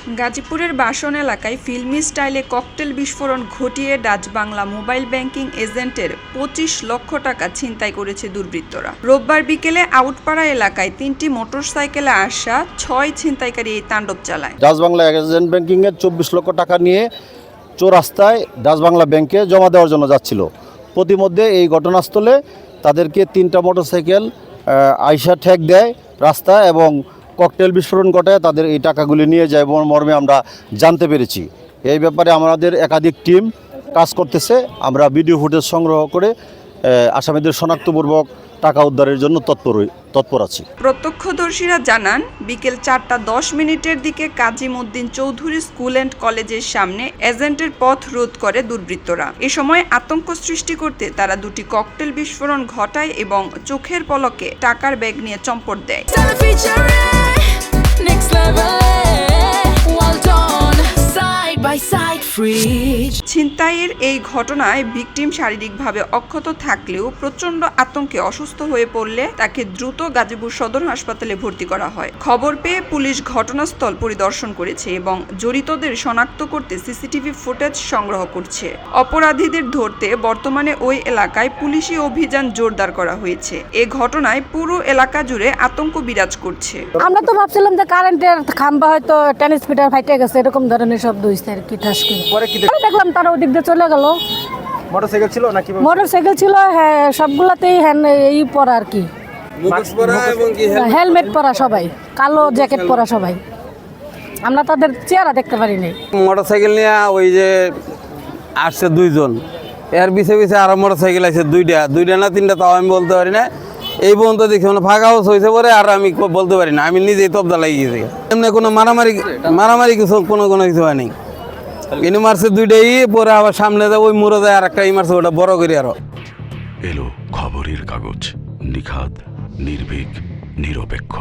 গাজীপুরের বাসন এলাকায় ফিল্মি স্টাইলে ককটেল বিস্ফোরণ ঘটিয়ে ডাচ বাংলা মোবাইল ব্যাংকিং এজেন্টের ২৫ লক্ষ টাকা ছিনতাই করেছে দুর্বৃত্তরা। রোববার বিকেলে আউটপাড়া এলাকায় ৩টি মোটরসাইকেলে আসা ৬ ছিনতাইকারী এই তাণ্ডব চালায়। ডাচ বাংলা এজেন্ট ব্যাংকিংয়ের ২৪ লক্ষ টাকা নিয়ে চৌরাস্তায় ডাচ বাংলা ব্যাংকে জমা দেওয়ার জন্য যাচ্ছিল। প্রতিমধ্যে এই ঘটনাস্থলে তাদেরকে ৩টা মোটরসাইকেল আইসা ঠেক দেয় রাস্তায় এবং ককটেল বিস্ফোরণ ঘটায় তাদের এই টাকাগুলি নিয়ে যায় মর্মে আমরা জানতে পেরেছি। এই ব্যাপারে আমাদের একাধিক টিম কাজ করতেছে। আমরা ভিডিও ফুটেজ সংগ্রহ করে আসামিদের শনাক্তপূর্বক টাকা উদ্ধারের জন্য তৎপর আছি। প্রত্যক্ষদর্শীরা জানান, বিকেল ৪টা ১০ দিকে কাজিম উদ্দিন চৌধুরী স্কুল অ্যান্ড কলেজের সামনে এজেন্টের পথ রোধ করে দুর্বৃত্তরা। এ সময় আতঙ্ক সৃষ্টি করতে তারা দুটি ককটেল বিস্ফোরণ ঘটায় এবং চোখের পলকে টাকার ব্যাগ নিয়ে চম্পট দেয়। ছিনতাইয়ের এই ঘটনায় ভিকটিম শারীরিকভাবে অক্ষত থাকলেও প্রচণ্ড আতঙ্কে অসুস্থ হয়ে পড়লে তাকে দ্রুত গাজীপুর সদর হাসপাতালে ভর্তি করা হয়। খবর পেয়ে পুলিশ ঘটনাস্থল পরিদর্শন করেছে এবং জড়িতদের শনাক্ত করতে সিসিটিভি ফুটেজ সংগ্রহ করছে। অপরাধীদের ধরতে বর্তমানে ওই এলাকায় পুলিশি অভিযান জোরদার করা হয়েছে। এ ঘটনায় পুরো এলাকা জুড়ে আতঙ্ক বিরাজ করছে। আমরা তো ভাবছিলাম যে কারেন্টের খাম্বা হয়তো ট্রান্সমিটার ফাইটে গেছে, এরকম ধরনের শব্দ হইছে আর কি। ঠাস করে দেখলাম তারা ওদিক দিয়ে চলে গেল। মোটরসাইকেল ছিল নাকি? মোটরসাইকেল ছিল, হ্যাঁ, সবগুলাতেই এই পরা আর কি, হেলমেট পরা সবাই, কালো জ্যাকেট পরা সবাই। আমরা তাদের চেহারা দেখতে পারি নাই। মোটরসাইকেল নিয়ে ওই যে আসছে 2 জন, এর পিছে পিছে আরো মোটরসাইকেল আছে 2টা না 3টা, তাও আমি বলতে পারি না। এই পর্যন্ত দেখি ফাঁকা হাউস হয়েছে পরে আর আমি বলতে পারি না, আমি নিজেই তবদা লাগিয়ে গেছি। এমনি কোনো মারামারি কিছু কোনো কিছু হয়নি। ইনি মারছে 2টাই, পরে আবার সামনে যায় ওই মুড়ে যায় আর একটা মারছে, ওটা বড় করে আরো। এলো খবরের কাগজ, নিখাদ, নির্ভীক, নিরপেক্ষ।